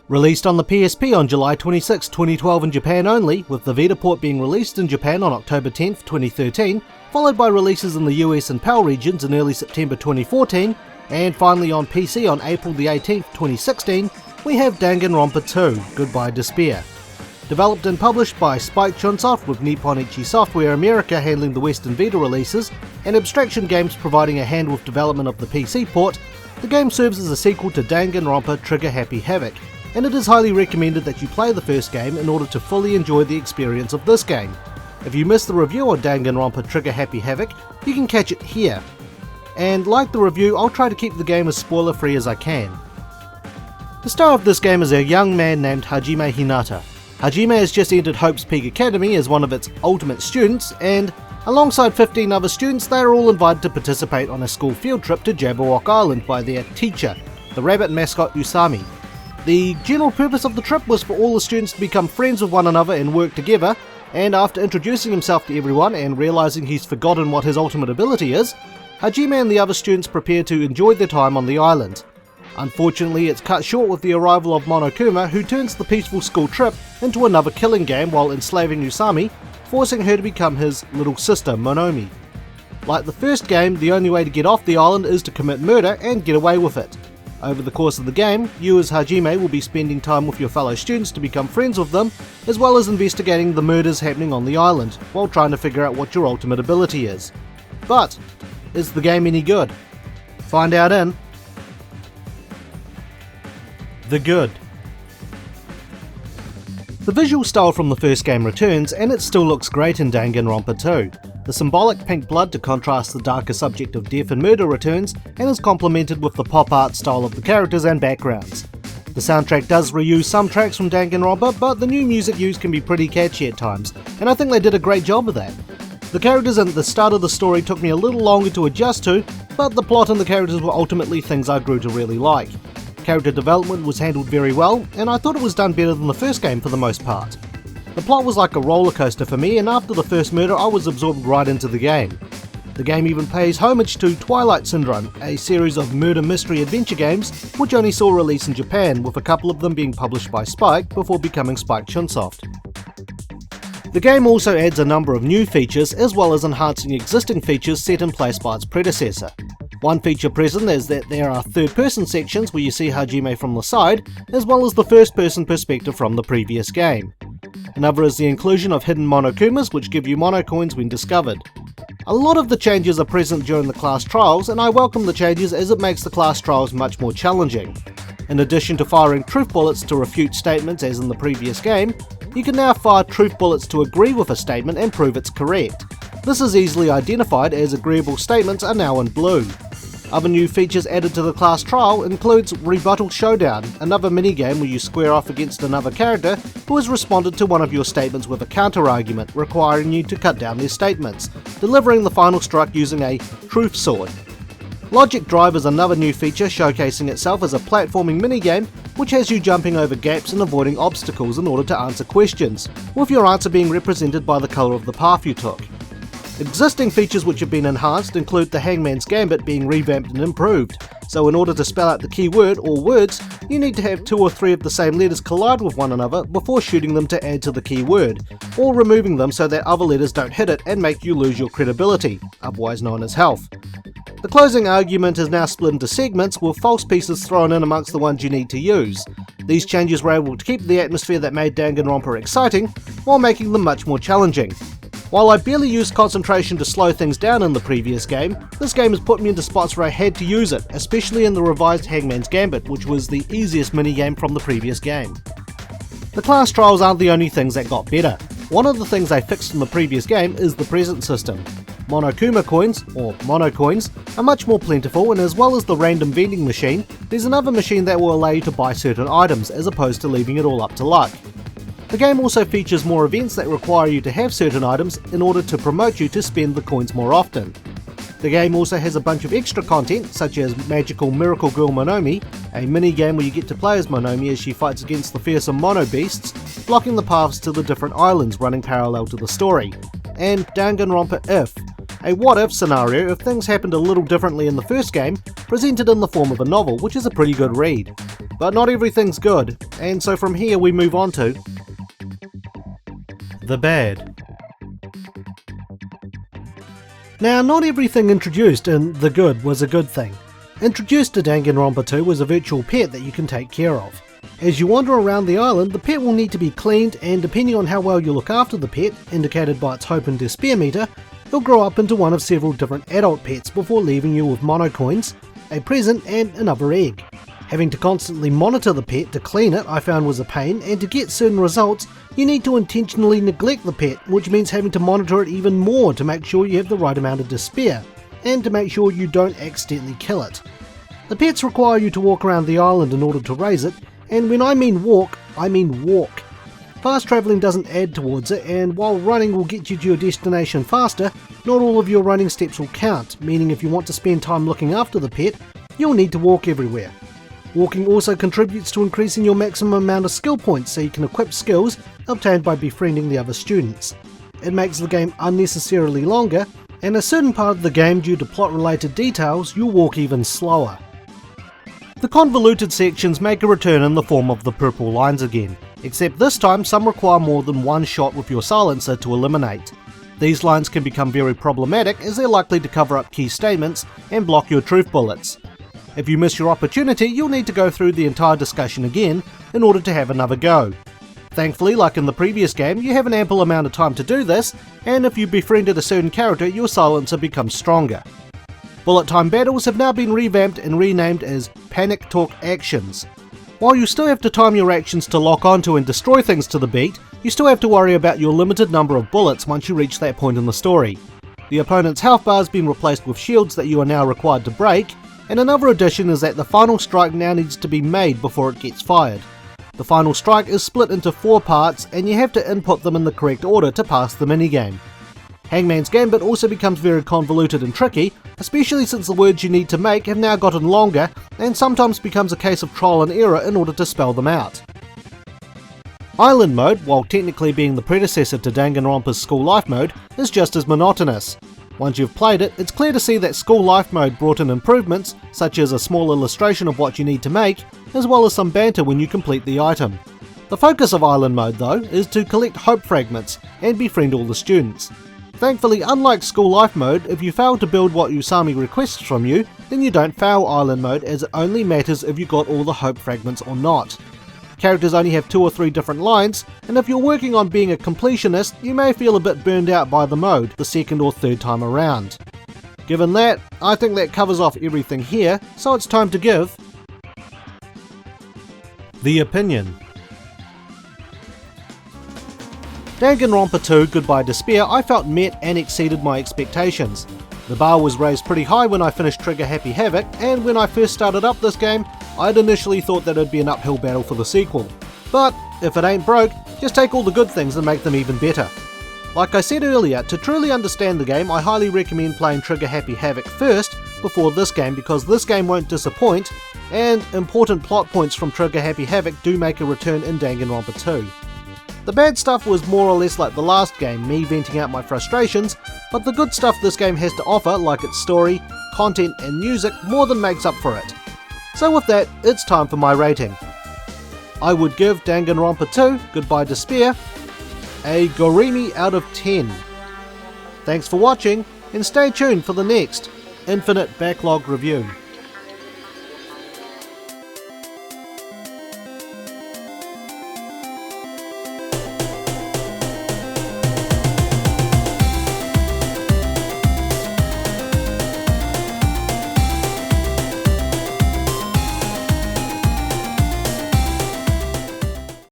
Released on the PSP on July 26, 2012 in Japan only, with the Vita port being released in Japan on October 10, 2013, followed by releases in the US and PAL regions in early September 2014, and finally on PC on April 18, 2016, we have Danganronpa 2, Goodbye Despair. Developed and published by Spike Chunsoft with Nippon Ichi Software America handling the Western Vita releases, and Abstraction Games providing a hand with development of the PC port, the game serves as a sequel to Danganronpa Trigger Happy Havoc, and it is highly recommended that you play the first game in order to fully enjoy the experience of this game. If you missed the review on Danganronpa Trigger Happy Havoc, you can catch it here. And like the review, I'll try to keep the game as spoiler free as I can. The star of this game is a young man named Hajime Hinata. Hajime has just entered Hope's Peak Academy as one of its ultimate students, and alongside 15 other students, they are all invited to participate on a school field trip to Jabberwock Island by their teacher, the rabbit mascot Usami. The general purpose of the trip was for all the students to become friends with one another and work together, and after introducing himself to everyone and realizing he's forgotten what his ultimate ability is, Hajime and the other students prepare to enjoy their time on the island. Unfortunately, it's cut short with the arrival of Monokuma, who turns the peaceful school trip into another killing game while enslaving Usami, forcing her to become his little sister Monomi. Like the first game, the only way to get off the island is to commit murder and get away with it. Over the course of the game, you as Hajime will be spending time with your fellow students to become friends with them, as well as investigating the murders happening on the island, while trying to figure out what your ultimate ability is. But, is the game any good? Find out in The Good. The visual style from the first game returns, and it still looks great in Danganronpa 2. The symbolic pink blood to contrast the darker subject of death and murder returns, and is complemented with the pop art style of the characters and backgrounds. The soundtrack does reuse some tracks from Danganronpa, but the new music used can be pretty catchy at times, and I think they did a great job of that. The characters at the start of the story took me a little longer to adjust to, but the plot and the characters were ultimately things I grew to really like. Character development was handled very well, and I thought it was done better than the first game for the most part. The plot was like a roller coaster for me, and after the first murder I was absorbed right into the game. The game even pays homage to Twilight Syndrome, a series of murder mystery adventure games which only saw release in Japan, with a couple of them being published by Spike before becoming Spike Chunsoft. The game also adds a number of new features as well as enhancing existing features set in place by its predecessor. One feature present is that there are third-person sections where you see Hajime from the side, as well as the first-person perspective from the previous game. Another is the inclusion of hidden Monokumas, which give you Monocoins when discovered. A lot of the changes are present during the class trials, and I welcome the changes as it makes the class trials much more challenging. In addition to firing truth bullets to refute statements as in the previous game, you can now fire truth bullets to agree with a statement and prove it's correct. This is easily identified as agreeable statements are now in blue. Other new features added to the class trial includes Rebuttal Showdown, another minigame where you square off against another character who has responded to one of your statements with a counter-argument, requiring you to cut down their statements, delivering the final strike using a truth sword. Logic Drive is another new feature showcasing itself as a platforming minigame which has you jumping over gaps and avoiding obstacles in order to answer questions, with your answer being represented by the colour of the path you took. Existing features which have been enhanced include the Hangman's Gambit being revamped and improved, so in order to spell out the key word or words, you need to have 2 or 3 of the same letters collide with one another before shooting them to add to the key word, or removing them so that other letters don't hit it and make you lose your credibility, otherwise known as health. The closing argument is now split into segments with false pieces thrown in amongst the ones you need to use. These changes were able to keep the atmosphere that made Danganronpa exciting, while making them much more challenging. While I barely used concentration to slow things down in the previous game, this game has put me into spots where I had to use it, especially in the revised Hangman's Gambit, which was the easiest minigame from the previous game. The class trials aren't the only things that got better. One of the things they fixed in the previous game is the present system. Monokuma coins, or Monocoins, are much more plentiful, and as well as the random vending machine, there's another machine that will allow you to buy certain items, as opposed to leaving it all up to luck. The game also features more events that require you to have certain items in order to promote you to spend the coins more often. The game also has a bunch of extra content, such as Magical Miracle Girl Monomi, a mini-game where you get to play as Monomi as she fights against the fearsome Mono Beasts, blocking the paths to the different islands running parallel to the story, and Danganronpa If, A what-if scenario if things happened a little differently in the first game, presented in the form of a novel, which is a pretty good read. But not everything's good, and so from here we move on to the bad. Now, not everything introduced in the good was a good thing. Introduced to Danganronpa 2 was a virtual pet that you can take care of. As you wander around the island, the pet will need to be cleaned, and depending on how well you look after the pet, indicated by its hope and despair meter, it'll grow up into one of several different adult pets before leaving you with monocoins, a present and another egg. Having to constantly monitor the pet to clean it I found was a pain, and to get certain results you need to intentionally neglect the pet, which means having to monitor it even more to make sure you have the right amount of despair, and to make sure you don't accidentally kill it. The pets require you to walk around the island in order to raise it, and when I mean walk, I mean walk. Fast travelling doesn't add towards it, and while running will get you to your destination faster, not all of your running steps will count, meaning if you want to spend time looking after the pet, you'll need to walk everywhere. Walking also contributes to increasing your maximum amount of skill points so you can equip skills obtained by befriending the other students. It makes the game unnecessarily longer, and a certain part of the game, due to plot related details, you'll walk even slower. The convoluted sections make a return in the form of the purple lines again, except this time some require more than one shot with your silencer to eliminate. These lines can become very problematic as they're likely to cover up key statements and block your truth bullets. If you miss your opportunity, you'll need to go through the entire discussion again in order to have another go. Thankfully, like in the previous game, you have an ample amount of time to do this, and if you befriended a certain character, your silencer becomes stronger. Bullet time battles have now been revamped and renamed as Panic Talk Actions. While you still have to time your actions to lock onto and destroy things to the beat, you still have to worry about your limited number of bullets once you reach that point in the story. The opponent's health bar has been replaced with shields that you are now required to break, and another addition is that the final strike now needs to be made before it gets fired. The final strike is split into 4 parts, and you have to input them in the correct order to pass the minigame. Hangman's Gambit also becomes very convoluted and tricky, especially since the words you need to make have now gotten longer, and sometimes becomes a case of trial and error in order to spell them out. Island mode, while technically being the predecessor to Danganronpa's School Life mode, is just as monotonous. Once you've played it, it's clear to see that School Life mode brought in improvements, such as a small illustration of what you need to make, as well as some banter when you complete the item. The focus of Island mode though, is to collect hope fragments, and befriend all the students. Thankfully, unlike School Life mode, if you fail to build what Usami requests from you, then you don't fail Island mode, as it only matters if you got all the hope fragments or not. Characters only have 2 or 3 different lines, and if you're working on being a completionist, you may feel a bit burned out by the mode the second or third time around. Given that, I think that covers off everything here, so it's time to give the opinion. Danganronpa 2 Goodbye Despair I felt met and exceeded my expectations. The bar was raised pretty high when I finished Trigger Happy Havoc, and when I first started up this game, I'd initially thought that it'd be an uphill battle for the sequel. But if it ain't broke, just take all the good things and make them even better. Like I said earlier, to truly understand the game, I highly recommend playing Trigger Happy Havoc first before this game, because this game won't disappoint, and important plot points from Trigger Happy Havoc do make a return in Danganronpa 2. The bad stuff was more or less like the last game, me venting out my frustrations, but the good stuff this game has to offer, like its story, content and music, more than makes up for it. So with that, it's time for my rating. I would give Danganronpa 2 Goodbye Despair a Gorimi out of 10. Thanks for watching, and stay tuned for the next Infinite Backlog review.